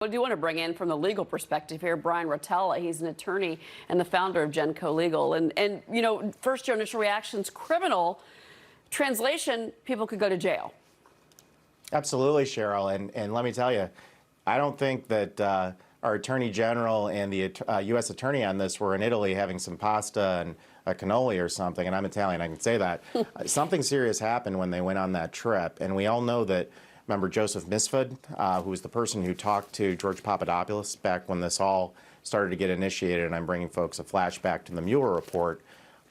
I do want to bring in from the legal perspective here, Brian Rotella. He's an attorney and the founder of Genco Legal. And you know, first your initial reactions, criminal. Translation, people could go to jail. Absolutely, Cheryl. And let me tell you, I don't think that our Attorney General and the U.S. Attorney on this were in Italy having some pasta and a cannoli or something. And I'm Italian, I can say that. Something serious happened when they went on that trip. And we all know that. Remember Joseph Misfud, who was the person who talked to George Papadopoulos back when this all started to get initiated, and I'm bringing folks a flashback to the Mueller report.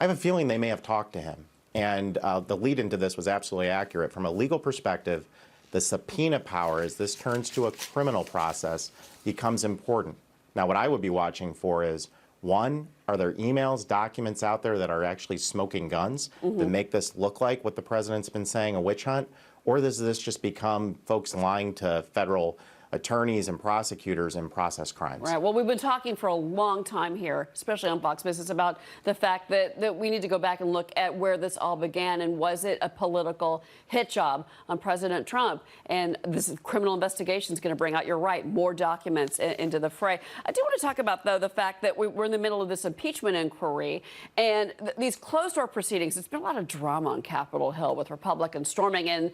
I have a feeling they may have talked to him. And the lead into this was absolutely accurate. From a legal perspective, the subpoena power, as this turns to a criminal process, becomes important. Now, what I would be watching for is, one, are there emails, documents out there that are actually smoking guns that make this look like what the president's been saying, a witch hunt? Or does this just become folks lying to federal attorneys and prosecutors in process crimes? Right. Well, we've been talking for a long time here, especially on Fox Business, about the fact that we need to go back and look at where this all began, and was it a political hit job on President Trump? And this criminal investigation is going to bring out, you're right, more documents into the fray. I do want to talk about, though, the fact that we're in the middle of this impeachment inquiry and these closed-door proceedings. It's been a lot of drama on Capitol Hill with Republicans storming in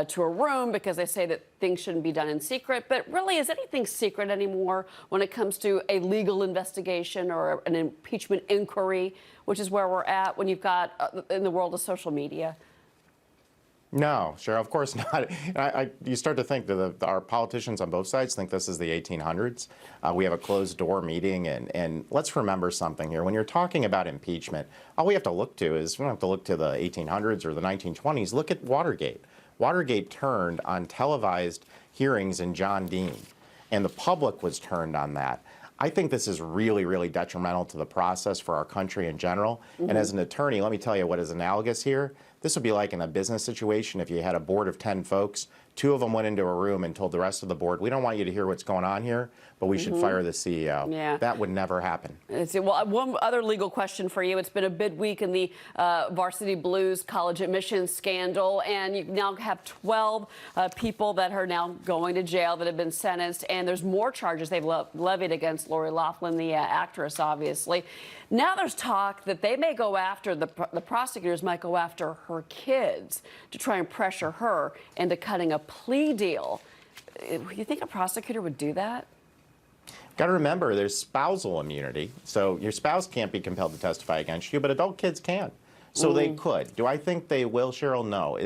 to a room because they say that things shouldn't be done in secret. But really, is anything secret anymore when it comes to a legal investigation or an impeachment inquiry, which is where we're at when you've got in the world of social media? No, Cheryl, of course not. You start to think that our politicians on both sides think this is the 1800s. We have a closed-door meeting, and let's remember something here. When you're talking about impeachment, all we have to look to is, we don't have to look to the 1800s or the 1920s. Look at Watergate. Watergate turned on televised hearings in John Dean, and the public was turned on that. I think this is really, really detrimental to the process for our country in general. And as an attorney, let me tell you what is analogous here. This would be like in a business situation if you had a board of 10 folks, 2 of them went into a room and told the rest of the board, we don't want you to hear what's going on here, but we should fire the CEO. Yeah. That would never happen. Well, one other legal question for you. It's been a big week in the Varsity Blues college admissions scandal, and you now have 12 people that are now going to jail that have been sentenced, and there's more charges they've levied against Lori Loughlin, the actress, obviously. Now there's talk that they may go after, the prosecutors might go after her kids to try and pressure her into cutting a plea deal. You think a prosecutor would do that? Got to remember, there's spousal immunity, so your spouse can't be compelled to testify against you, but adult kids can. So they could. Do I think they will, Cheryl? No.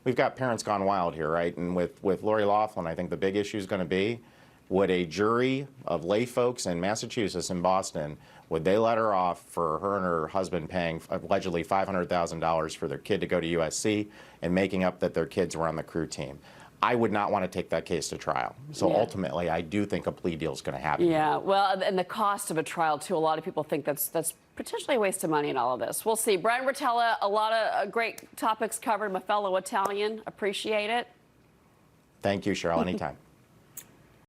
We've got parents gone wild here, right? And with Lori Loughlin, I think the big issue is going to be, would a jury of lay folks in Massachusetts and Boston, would they let her off for her and her husband paying allegedly $500,000 for their kid to go to USC and making up that their kids were on the crew team? I would not want to take that case to trial. So ultimately, I do think a plea deal is going to happen. Yeah, well, and the cost of a trial, too, a lot of people think that's potentially a waste of money in all of this. We'll see. Brian Rotella, a lot of great topics covered. My fellow Italian, appreciate it. Thank you, Cheryl. Anytime.